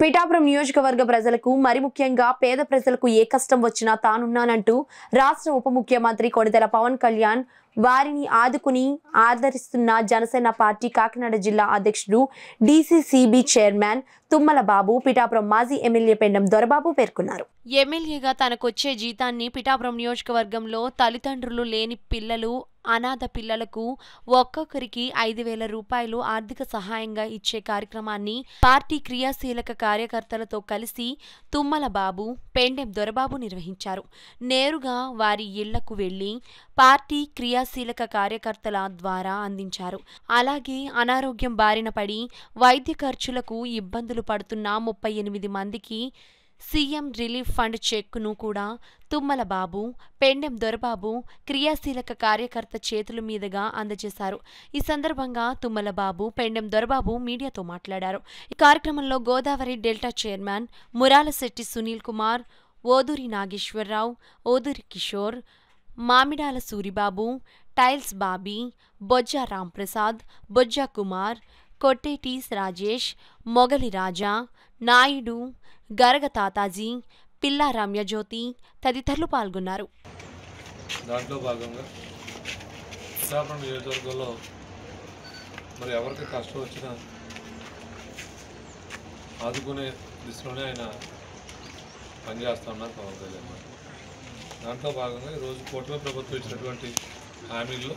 పిఠాపురం నియోజకవర్గ ప్రజలకు మరి ముఖ్యంగా పేద ప్రజలకు ఏ కష్టం వచ్చినా తానున్నానంటూ రాష్ట్ర ఉప ముఖ్యమంత్రి కొణిదెల పవన్ కళ్యాణ్ వారిని ఆదుకుని ఆదరిస్తున్న జనసేన పార్టీ కాకినాడ జిల్లా అధ్యక్షుడు డీసీసీబీ చైర్మన్ తుమ్మల బాబు పిఠాపురం మాజీ ఎమ్మెల్యే పెండెం దొరబాబు పేర్కొన్నారు. ఎమ్మెల్యేగా తనకొచ్చే జీతాన్ని పిఠాపురం నియోజకవర్గంలో తల్లిదండ్రులు లేని పిల్లలు అనాథ పిల్లలకు ఒక్కొక్కరికి 5,000 రూపాయలు ఆర్థిక సహాయంగా ఇచ్చే కార్యక్రమాన్ని పార్టీ క్రియాశీలక కార్యకర్తలతో కలిసి తుమ్మల బాబు పెండెం దొరబాబు నిర్వహించారు. నేరుగా వారి ఇళ్లకు వెళ్లి పార్టీ క్రియాశీలక కార్యకర్తల ద్వారా అందించారు. అలాగే అనారోగ్యం బారిన పడి వైద్య ఖర్చులకు ఇబ్బందులు పడుతున్న 38 మందికి సీఎం రిలీఫ్ ఫండ్ చెక్కును కూడా తుమ్మల బాబు పెండెం దొరబాబు క్రియాశీలక కార్యకర్త చేతుల మీదుగా అందజేశారు. ఈ సందర్భంగా తుమ్మల బాబు పెండెం దొరబాబు మీడియాతో మాట్లాడారు. ఈ కార్యక్రమంలో Godavari delta chairman Muralasetti Sunil Kumar, Oduri Nageswararao, Oduri Kishore, Mamidala Suribabu, tiles Bobby, Bojja Ramprasad, Bojja Kumar, Kotteti Rajesh, Mogali Raja, Naidu, Garaga Tataji, పిల్లా రమ్యజ్యోతి తదితరులు పాల్గొన్నారు. దాంట్లో భాగంగా పిఠాపురం నియోజకవర్గంలో మరి ఎవరికి కష్టం వచ్చినా ఆదుకునే దిశలోనే ఆయన పనిచేస్తూ ఉన్నారు పవన్ కళ్యాణ్. దాంట్లో భాగంగా ఈరోజు కూటమి ప్రభుత్వం ఇచ్చినటువంటి హామీల్లో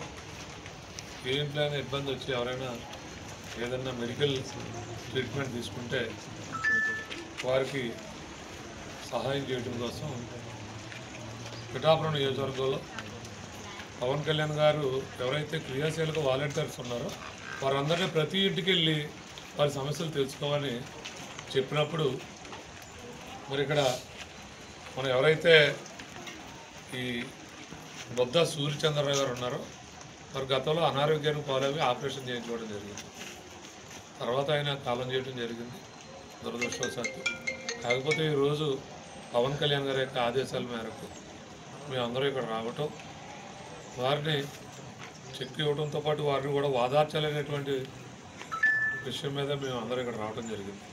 ఏ ఇంట్లో అయినా ఇబ్బంది వచ్చి ఎవరైనా ఏదన్నా మెడికల్ ట్రీట్మెంట్ తీసుకుంటే వారికి సహాయం చేయడం కోసం పిఠాపురం నియోజకవర్గంలో పవన్ కళ్యాణ్ గారు ఎవరైతే క్రియాశీలక వాలంటీర్స్ ఉన్నారో వారందరినీ ప్రతి ఇంటికి వెళ్ళి వారి సమస్యలు తెలుసుకోవాలని చెప్పినప్పుడు మరి ఇక్కడ మనం ఎవరైతే ఈ బొద్ద సూర్యచంద్రరావు గారు ఉన్నారో వారి గతంలో అనారోగ్యానికి పాలవి ఆపరేషన్ చేయించుకోవడం జరిగింది. తర్వాత ఆయన కాలం చేయడం జరిగింది దురదృష్టవశాత్తు. కాకపోతే ఈరోజు పవన్ కళ్యాణ్ గారి యొక్క ఆదేశాల మేరకు మేమందరూ ఇక్కడ రావటం, వారిని చెక్ ఇవ్వడంతో పాటు వారిని కూడా వాదార్చాలనేటువంటి విషయం మీద మేము అందరూ ఇక్కడ రావడం జరిగింది.